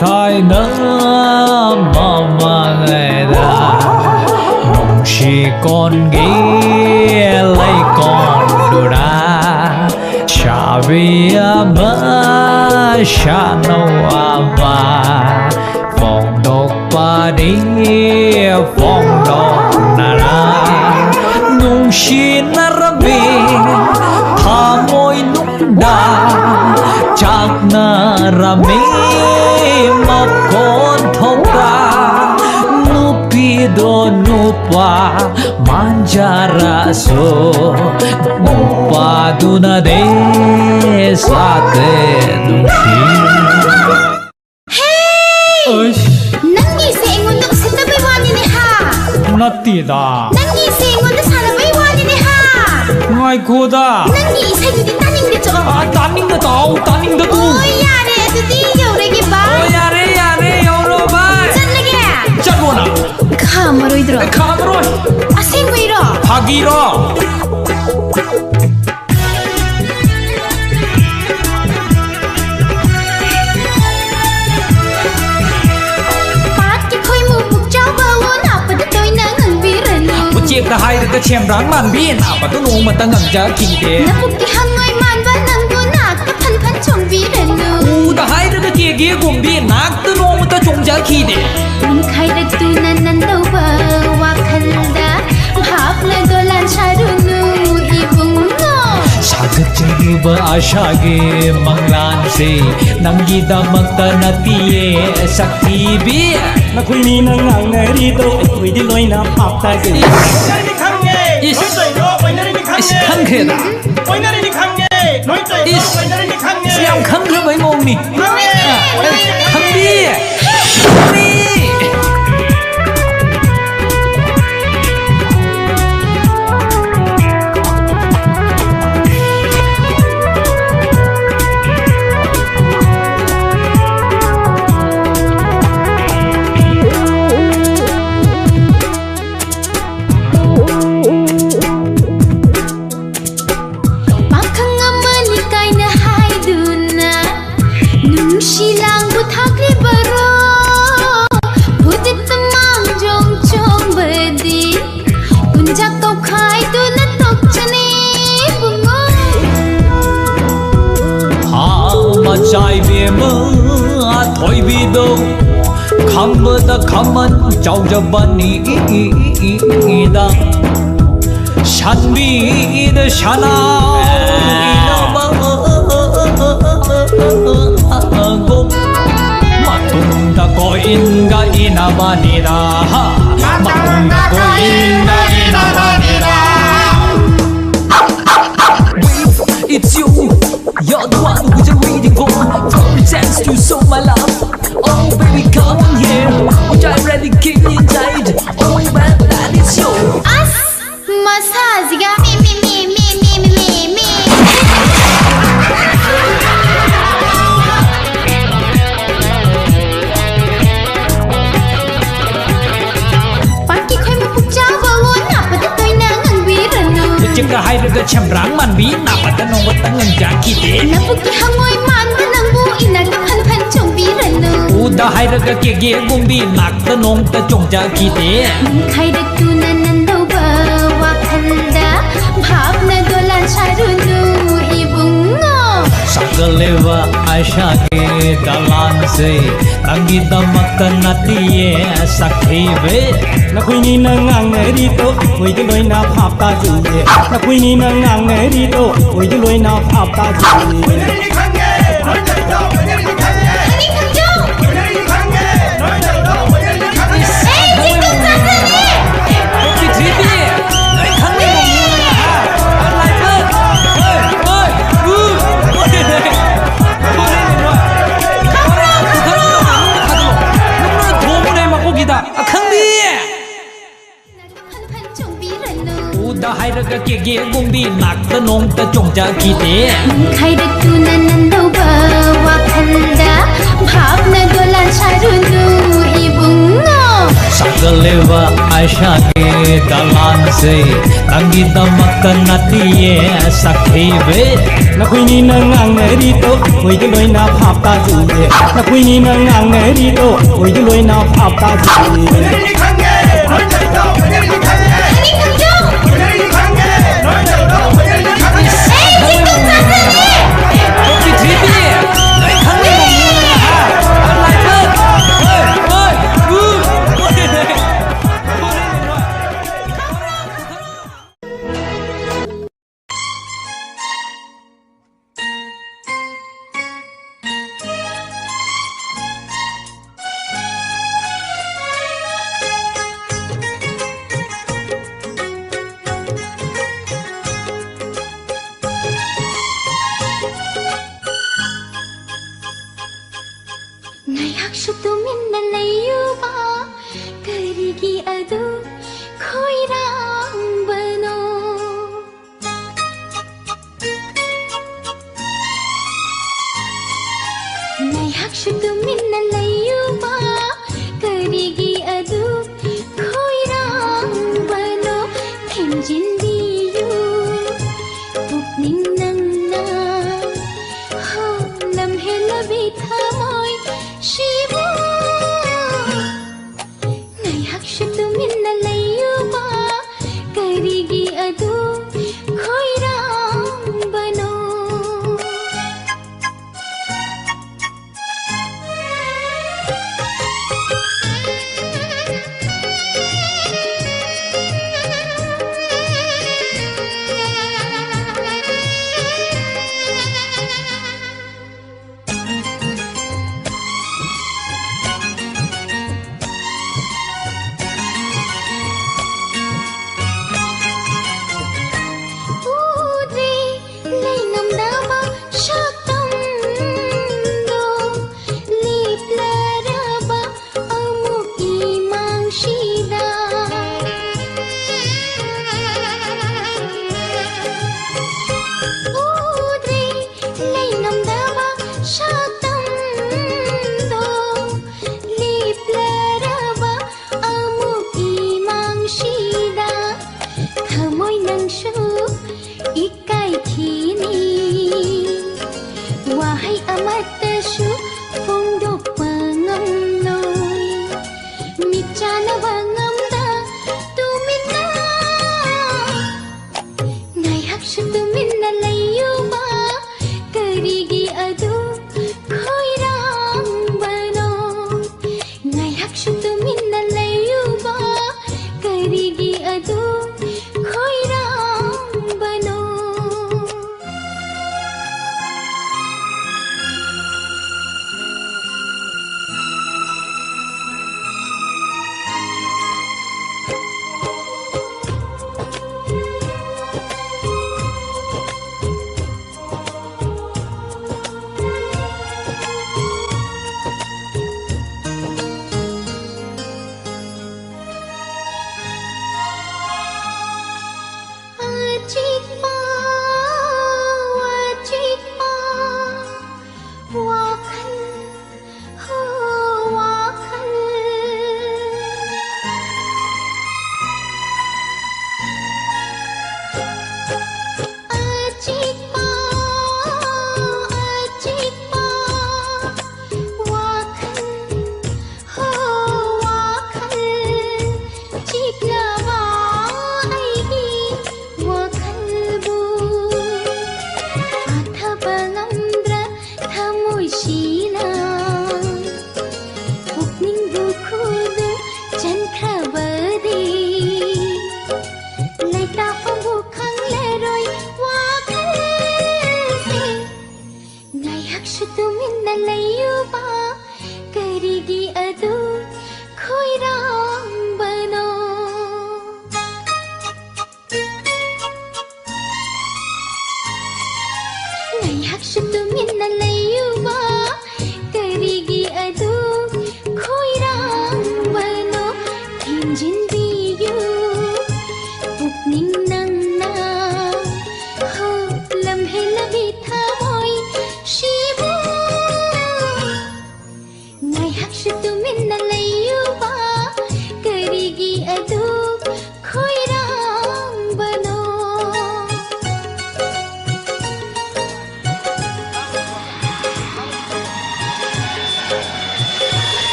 타이나 마마에다 농시건 길레건 두라 샤비아마 샤노아마 퐁독바디 퐁독나라 농시나라미 타모이 농다 작나라미 먹곤 통가 누피도 누파 만자라소 누파도 나대 사테 농시 Nangi se ingon dok sita bai wani ne ha. 나띠다 Nangi se ingon da sara bai wani ne ha. 아이고다 Nangi isai du di taning de cho. 따닝다 다오 따닝다 두 Oh yare du di yauregi ba. 야래 여러분 Challage. 짜고나 Khamaroi dro. 카메라 Asing bai ro. 하기로 Pat ki khoi mu puk chau ba wo na pa da toi na ngang bi ren. Chiếc ta hai cái chèm ráng màn biên nào mà tôi nung mà ta ngẩn giá kỳ thế Na puk ki hangoi man ba nang bu na ka phan phan chong bi ren. ta hai cái kia kia cùng biên nát tôi nung mà ta trông giá kỳ thế Min khai rak tu nan nan dau ba wa khal da bhap la dolan sharu nu ibung no. 사극적이버 아샤게 망란세 남기다 먹다 나띠에 삭티비 na khui ni na ngang na ri to khui di loi na pap ta ge đi khăng nghe nói trời đó quay nó đi khăng nghe 상쾌다 quay nó đi khăng nghe nói trời đó quay nó đi khăng nghe 양 강그 왜 몸이 khăng nghe 강비 강비 Pakhang amani kai na hai du na nung shilang bu thak li baro budit tamang jong chong badi kunjak kau khai tu na tok chani bungo 하마 짜이비에 토이비도 감보다 감만 짜오자바니이다 샨비드 샤나 이나마고 마뚱다 고인가 이나바니라 마뚱다 고인가 이나바니라 It's you, you're the one who we're waiting for. From a chance to show my love. Oh baby, come on here. Which I already keep inside. Oh man, that is you. as masajiga mi Pati khoi mu puk chau ba wo na pa da toi na ngang bi ren nu. Chiếc cả hai đứa chém ráng màn bí nào mà ta nông mà ta ngân giá kỳ thế. Na puk ki hangoi man ba nang bu ina ka phan phan chong bi ren nu. Ta hai đứa kia kia cùng bí nạc ta nông ta trông giá kỳ thế. Khai rak tu nan nan dau ba wa khal da bhap na dolan sharu nu ibung no. Sakaleva Aisha ke dalan se Nangi damak natiye sakhive na khui ni na ngang na ri to khui di loi na pap ta ge na khui ni na ngang na ri to khui di loi na pap ta ge quay nó đi khăng nghe nói trời đó quay nó đi khăng nghe Ani khang jo. quay nó đi khăng nghe nói trời đó quay nó đi khăng nghe Hey, jing dong sa sa ni. Cái gì đi Đấy khăn đi một người hả Ăn lại cơ Ôi Ôi Ôi Ôi Ôi 거기다 강비 Phan chong bi ren nu. 우다 하이르가 깨게 공비 낙다 농다 종자 기대 Khai rak tu nan nan dau ba wa khal da bhap na dolan sharu nu ibung no. Sagalewa Aishage dalan se Nangi damakta natiye sakhibe Nakuini nangang rito Hoige loi na phapta juye Nakuini nangang rito Hoige loi na phapta juye Ni khange noi chai to ni khange Ani kamjong ni khange noi chai to ni khange Hey jikko chasane Ki thibi Nai khangni mong na ha Lai thak Oi Ngayak shutumin na layuba Karigi adu khoirang bano Ngayak shutumin na layuba Karigi adu khoirang bano Thenjin diyu Pukning nang na Ho lam hela bithamoy Shibu Ngayak shutumin na layuba Karigi adu khoirang bano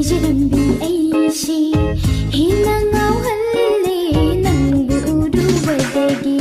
ꯂꯩꯖꯔꯝꯕꯤ ꯑꯩꯁꯤ ꯍꯦꯟꯅ ꯉꯥꯎꯍꯜꯂꯦ ꯅꯪꯕꯨ ꯎꯔꯨꯕꯗꯒꯤ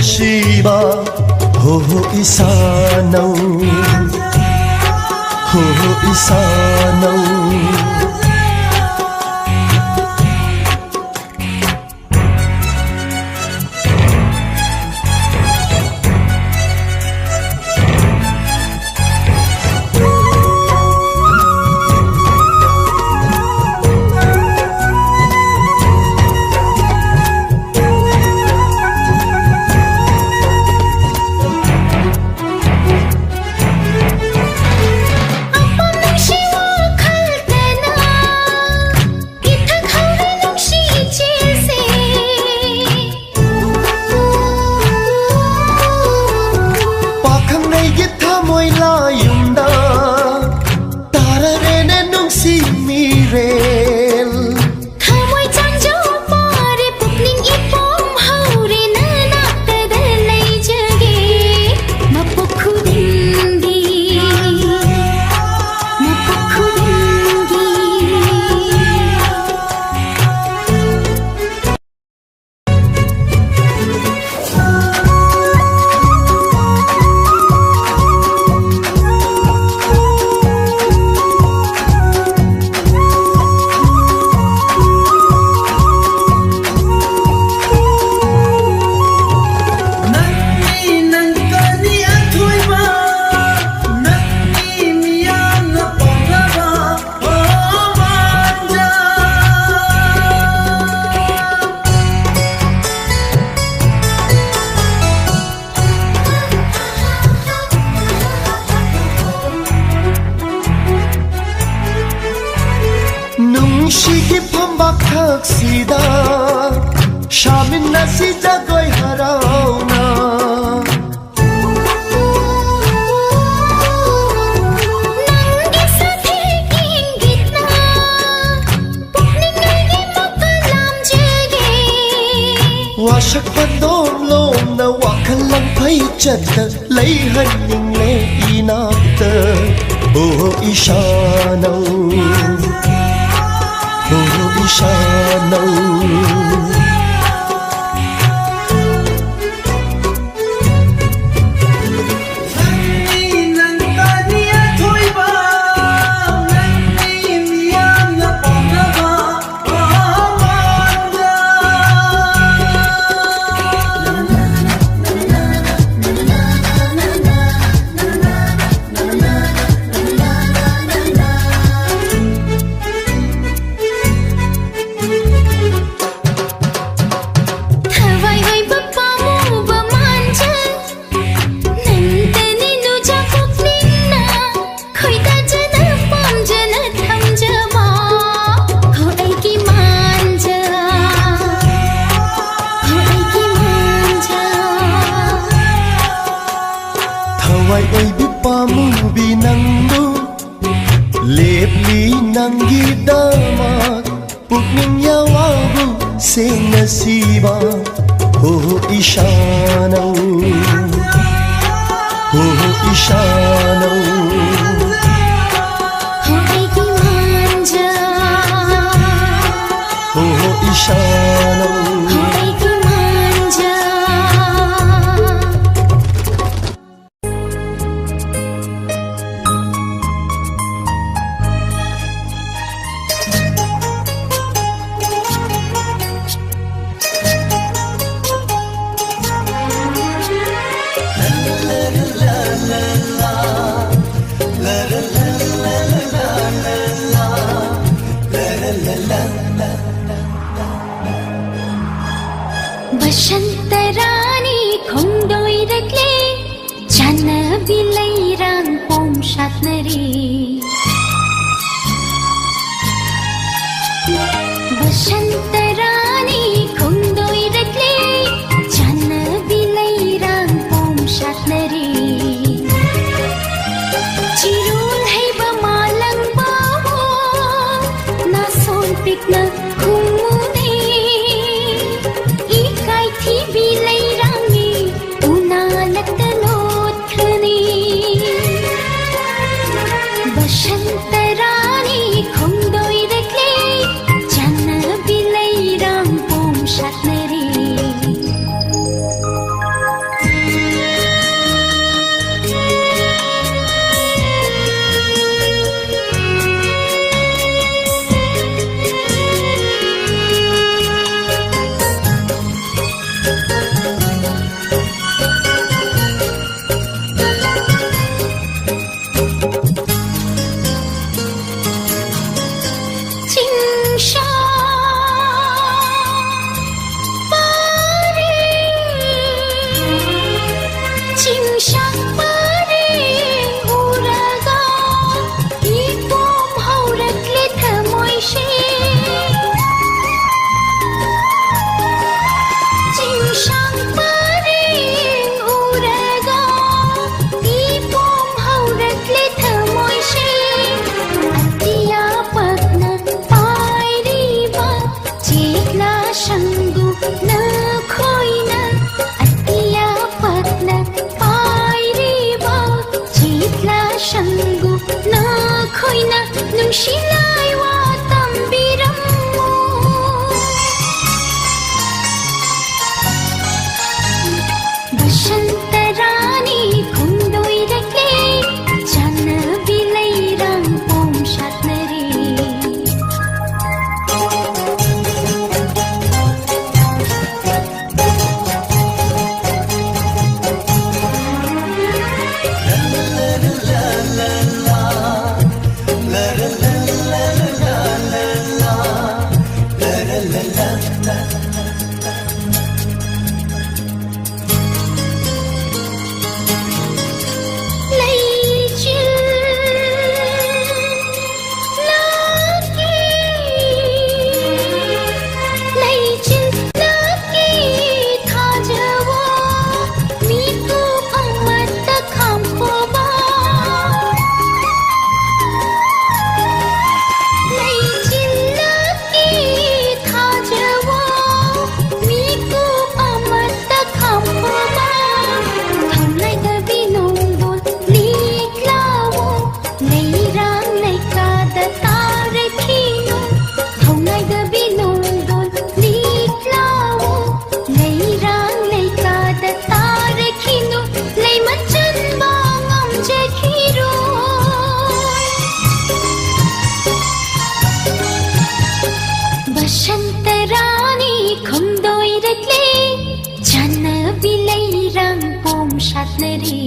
Shiba ho ho isanaw isanau Nungshigi pambak taksida Shamin nasi jagoy harauna Nanggi sathe ingit na Pukning lagi makalam jage Wasak pandom lom na wakalang pay chatta Layhan ning le inakta Oh ishanau Oh ishanau Nanggi damat pukning yawabu sing nasiba Oh ishanau Oh ishanau Oh ishanau Bashantarani khongdoi rakle Chana bilai rang pom shatnari Bashantarani khongdoi rakle Chana bilai rang pom shatnari Chirul hai ba malang bawo Na son pikna Nushilay wa tambiram mo Bashantarani khumdoi rakle Chan bilai rang pom shatnare Bashantarani khumdoi rakle Chan bilai rang pom shatnare